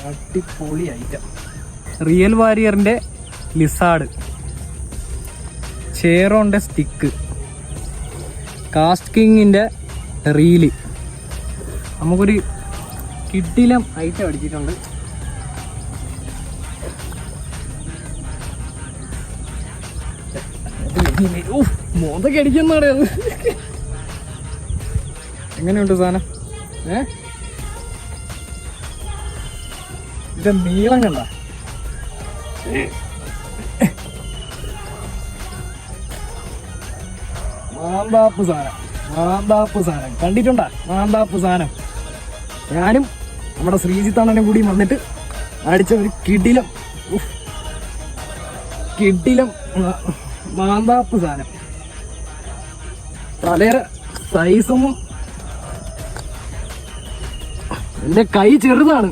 അടിപൊളി item. Real വാരിയറിന്റെ lizard, ചേറോന്റെ സ്റ്റിക്ക്, കാസ്റ്റ് കിങ്ങിന്റെ റീല്. നമുക്കൊരു കിഡിലം ഐറ്റം അടിച്ചിട്ടുണ്ട്. മോന്തൊക്കെ അടിക്കുന്ന പറയാത്. എങ്ങനെയുണ്ട് സാധനം? ഇത് നീളം കണ്ട മാന്താപ്പ് സാധനം കണ്ടിട്ടുണ്ടാ? മാന്താപ്പ് സാധനം. ഞാനും നമ്മുടെ ശ്രീജിത്താണനും കൂടി വന്നിട്ട് അടിച്ച ഒരു കിടിലം മാന്താപ്പ് സാധനം. തലയുടെ സൈസൊന്നും, എന്റെ കൈ ചെറുതാണ്.